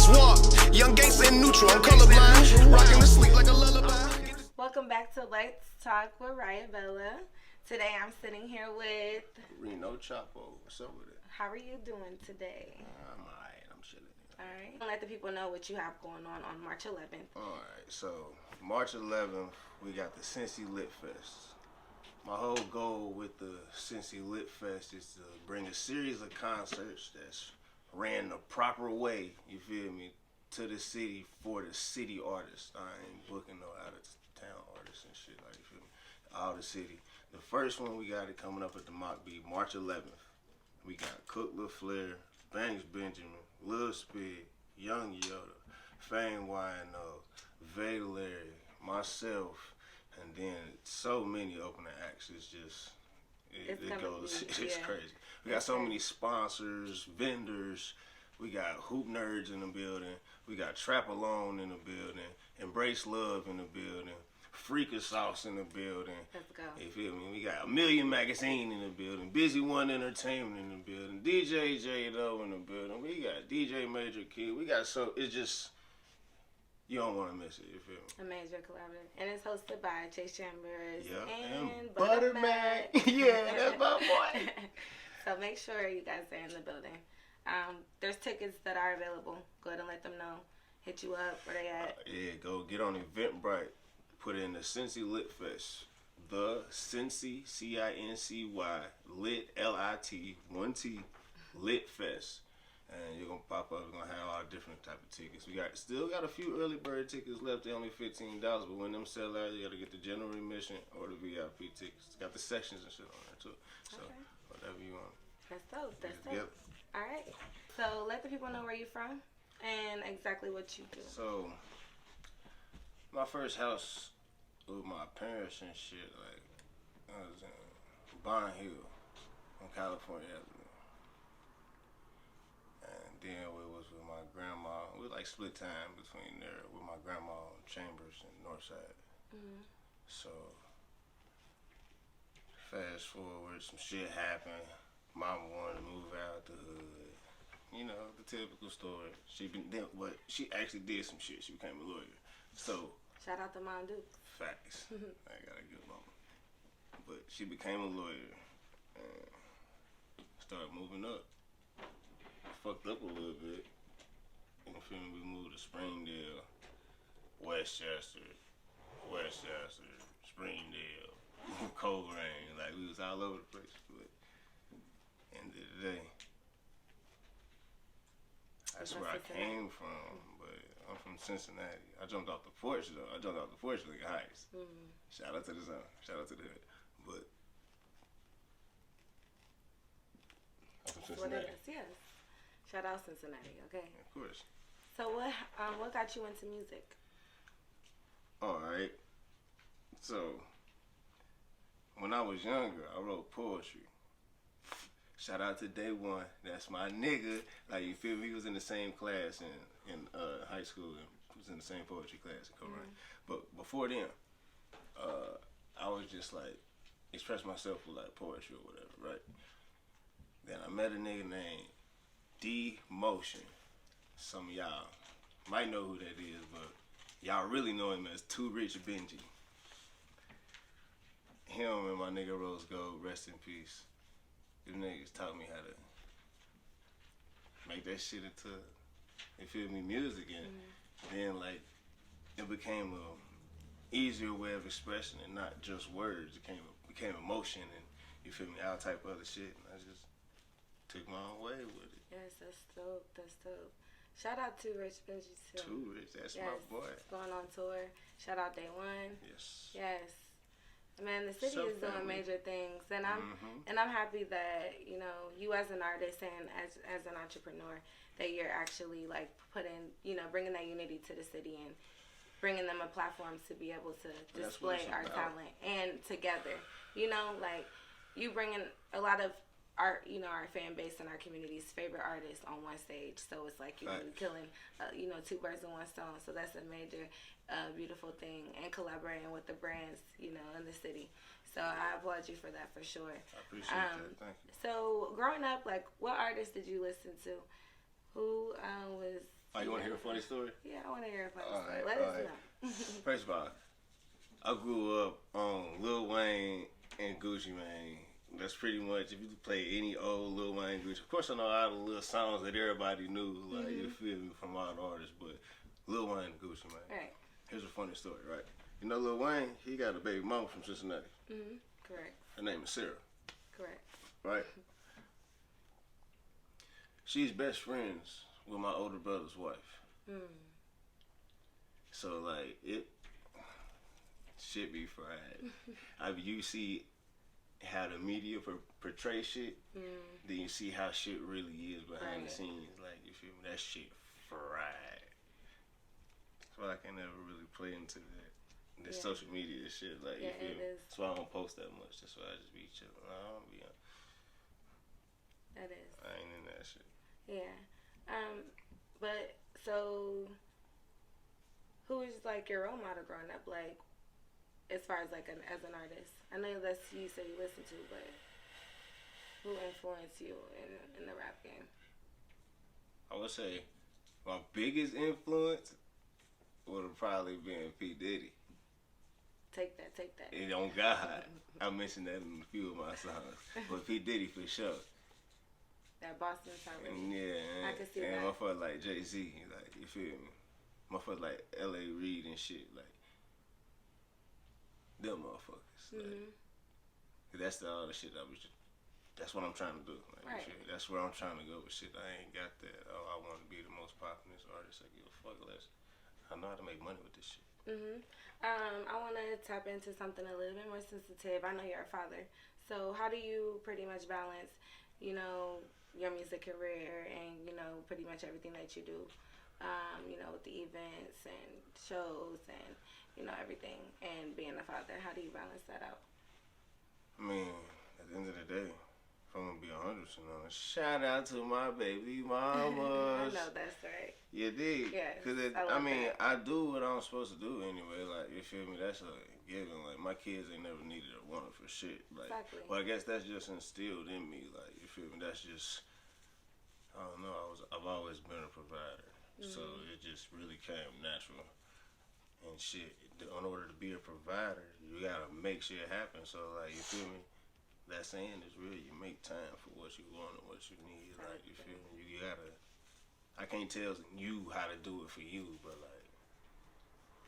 Swamp, young gangsta in neutral, I'm colorblind. Rocking to sleep like a lullaby. Welcome back to Let's Talk with Riah Bella. Today I'm sitting here with Reno Chapo. What's up with it? How are you doing today? I'm alright. I'm chilling. Alright. Let the people know what you have going on March 11th. Alright, so March 11th, we got the Cincy Lit Fest. My whole goal with the Cincy Lit Fest is to bring a series of concerts that's ran the proper way, you feel me, to the city for the city artists. I ain't booking no out of town artists and shit, like, you feel me, all the city. The first one we got it coming up at the Mock B, March 11th. We got Cook LaFleur, Banks Benjamin, Lil Speed, Young Yoda, Fame YNO, Valeri, myself, and then so many opening acts. It's just, it goes, it's crazy. We got so many sponsors, vendors. We got Hoop Nerds in the building. We got Trap Alone in the building. Embrace Love in the building. Freaker Sauce in the building. Let's go. You feel me? We got A Million Magazine in the building. Busy One Entertainment in the building. DJ J-Lo in the building. We got DJ Major Key. We got it's just, you don't want to miss it. You feel me? A major collaborative. And it's hosted by Chase Chambers and Buttermac. Yeah, that's my boy. So make sure you guys are in the building. There's tickets that are available. Go ahead and let them know. Hit you up. Where they at? Yeah, go get on Eventbrite. Put in the Cincy Lit Fest. The Cincy, C-I-N-C-Y, Lit, L-I-T, 1T, Lit Fest. And you're going to pop up. We're going to have all different type of tickets. We still got a few early bird tickets left. They're only $15. But when them sell out, you got to get the general admission or the VIP tickets. It's got the sections and shit on there, too. So, whatever you want. That's dope. That's dope. All right. So, let the people know where you're from and exactly what you do. So, my first house with my parents and shit, like, I was in Bond Hill on California Avenue. And then we was with my grandma. We like split time between there with my grandma on Chambers and Northside. Mm-hmm. So, fast forward, some shit happened. Mama wanted to move out the hood. You know, the typical story. She actually did some shit. She became a lawyer. So, shout out to Mom Duke. Facts. I got a good mama. But she became a lawyer and started moving up. Fucked up a little bit. You feel me? We moved to Springdale, Westchester, Springdale, Coleraine. Like, we was all over the place. But end of the day, that's where I came from. But I'm from Cincinnati. I jumped off the porch though. Like Heights. Mm-hmm. Shout out to the zone. Shout out to the hood. But I'm from Cincinnati. Yes. Shout out Cincinnati. Okay. Of course. So what got you into music? All right. So when I was younger, I wrote poetry. Shout out to Day One. That's my nigga. Like, you feel me? He was in the same class in high school and was in the same poetry class in Coleraine. Mm-hmm. But before then, I was just like express myself with like poetry or whatever, right? Then I met a nigga named D Motion. Some of y'all might know who that is, but y'all really know him as Too Rich Benji. Him and my nigga Rose Gold, rest in peace. Them niggas taught me how to make that shit into, you feel me, music, and then like it became a easier way of expression and not just words. It became emotion and, you feel me, all type of other shit. And I just took my own way with it. Yes, that's dope. That's dope. Shout out to Rich Benji too. Too Rich, that's my boy. Going on tour. Shout out Day One. Yes. Yes. Man, the city is doing major things, and I'm happy that, you know, you as an artist and as an entrepreneur, that you're actually like bringing that unity to the city and bringing them a platform to be able to display our talent and together. You know, like you bringing a lot of our fan base and our community's favorite artists on one stage, so it's like you're killing two birds with one stone. So that's a major beautiful thing, and collaborating with the brands in the city. So I applaud you for that for sure. I appreciate that. Thank you. So growing up, like, what artists did you listen to? Who was you want to hear a funny story? Yeah, I want to hear a funny story. Right, Let us know. First of all, I grew up on Lil Wayne and Gucci Mane. That's pretty much, if you play any old Lil Wayne, Gucci, of course I know all the little songs that everybody knew, like, you feel me, from all the artists, but Lil Wayne and Gucci Mane. Right. Here's a funny story, right? You know Lil Wayne, he got a baby mama from Cincinnati. Correct. Her name is Sarah. Correct. Right? She's best friends with my older brother's wife. So, like, it shit be fried. You see how the media portray shit, then you see how shit really is behind the scenes. Like, you feel me? That shit fried. That's why I can never really play into that. This social media shit, like, you feel me? That's why I don't post that much. That's why I just be chilling. I don't be on. That is. I ain't in that shit. Yeah. But, so, who was, like, your role model growing up? Like, as far as, like, as an artist? I know that's who you say you listen to, but who influenced you in the rap game? I would say my biggest influence would have probably been P. Diddy. Take that. And on God, I mentioned that in a few of my songs. But P. Diddy for sure. That Boston Charlie. Yeah, I can see and that. motherfuckers like Jay-Z, like, you feel me? Motherfuckers like L.A. Reid and shit, like, them motherfuckers. Like, that's all the shit that's what I'm trying to do. Like, Right. Shit, that's where I'm trying to go with shit. I ain't got that, I want to be the most popular artist. I give a fuck less. I know how to make money with this shit. I want to tap into something a little bit more sensitive. I know you're a father. So how do you pretty much balance, you know, your music career and, you know, pretty much everything that you do, you know, with the events and shows and, you know, everything, and being a father? How do you balance that out? I mean, at the end of the day, if I'm going to be 100% honest, shout out to my baby mama. I know that's right. You dig? Yes, Because, I mean, I do what I'm supposed to do anyway. Like, you feel me? That's a given. Like, my kids ain't never needed or wanted for shit. Like, Exactly. Well, I guess that's just instilled in me. Like, you feel me? That's just, I don't know. I've always been a provider. So it just really came natural. And shit, in order to be a provider, you gotta make shit happen. So, like, you feel me? That saying is real. You make time for what you want and what you need. Like, you feel me? You gotta. I can't tell you how to do it for you, but, like,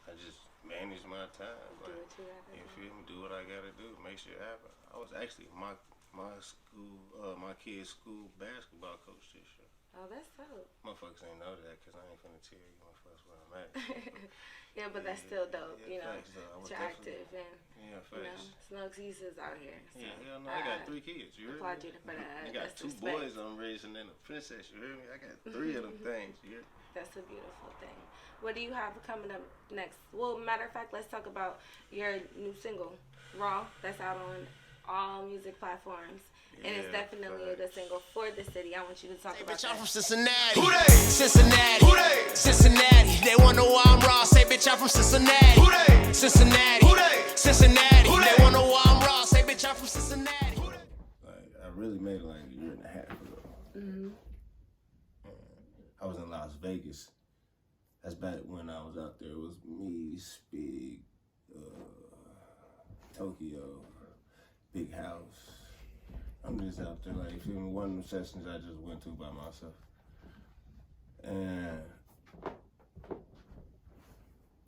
I just manage my time. Like, Do what you gotta do. feel me? Do what I gotta do. Make shit happen. I was actually my school, my kid's school basketball coach this year. Oh, that's dope. Motherfuckers ain't know that because I ain't finna tell you motherfuckers where I'm at. Yeah, but that's still dope, you know. Facts, though. I was You're active and, Yeah, you know, facts. it's no excuses out here. So, Yeah, hell no. I got 3 kids. You heard applaud me? you for that. I got That's 2 respect. boys I'm raising and a princess. You heard me? I got 3 of them things. You heard me? That's a beautiful thing. What do you have coming up next? Well, matter of fact, let's talk about your new single, Raw. That's out on all music platforms. And it's Yeah, definitely a good facts. single for the city. I want you to talk about Bitch, I'm that. from Cincinnati. Who they? Cincinnati. Who they? Cincinnati. They wanna know why I'm raw. Say, bitch, I'm from Cincinnati. Who they? Cincinnati. Who they? Cincinnati. Who They they? wanna know why I'm raw. Say, bitch, I'm from Cincinnati. Like, I really made it like a year and a half ago. I was in Las Vegas. That's back when I was out there. It was me, Spig, Tokyo, Big House. I'm just out there, like, you feel me? One of the sessions I just went to by myself. And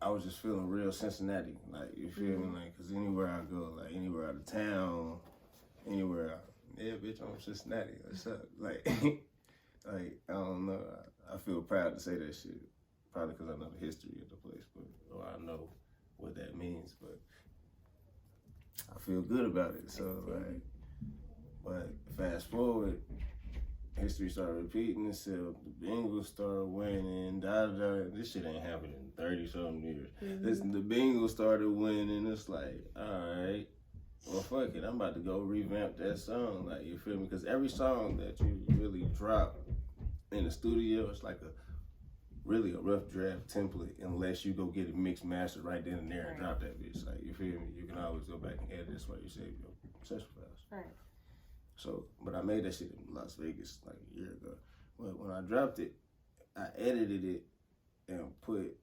I was just feeling real Cincinnati. Like, you feel me? Like, because anywhere I go, like, anywhere out of town, anywhere, yeah, bitch, I'm from Cincinnati. What's up? Like, like, I don't know. I feel proud to say that shit. Probably because I know the history of the place, or I know what that means, but I feel good about it. So, like, but fast forward, history started repeating itself. The Bengals started winning. This shit ain't happened in 30-something years. The Bengals started winning. It's like, all right, well, fuck it. I'm about to go revamp that song. Like, you feel me? Because every song that you really drop in the studio, it's like really a rough draft template unless you go get it mixed mastered right then and there and drop that bitch. Like, you feel me? You can always go back and edit. That's why you save your session files. Right. So, but I made that shit in Las Vegas like a year ago. But when I dropped it, I edited it and put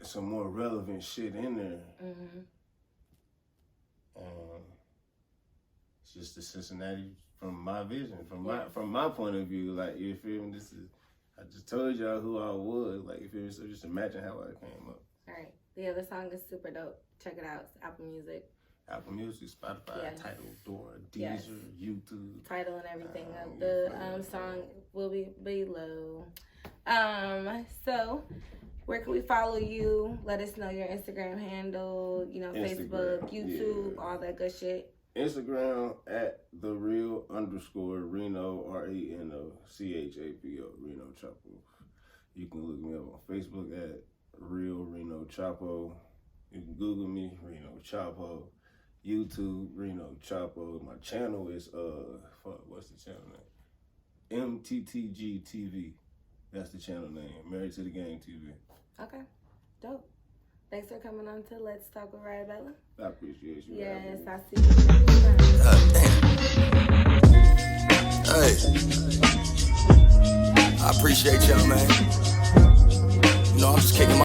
some more relevant shit in there. Mm-hmm. It's just the Cincinnati from my vision, from my point of view. Like, you feel me? I just told y'all who I was. Like, you feel me? So just imagine how I came up. All right. Yeah, the song is super dope. Check it out. It's Apple Music. Apple Music, Spotify, Yes. Tidal, Dora, Deezer, Yes. YouTube. Title and everything of the song will be below. So where can we follow you? Let us know your Instagram handle, Facebook, YouTube, all that good shit. Instagram at @the_real_Reno RENO CHAPO Reno Chapo. You can look me up on Facebook at Real Reno Chapo. You can Google me, Reno Chapo. YouTube, Reno Chapo. My channel is what's the channel name? MTTG TV. That's the channel name. Married to the Game TV. Okay, dope. Thanks for coming on to Let's Talk with Riah Bella. I appreciate you. Yes, I see you next time. Hey, I appreciate y'all, man. I'm just kicking my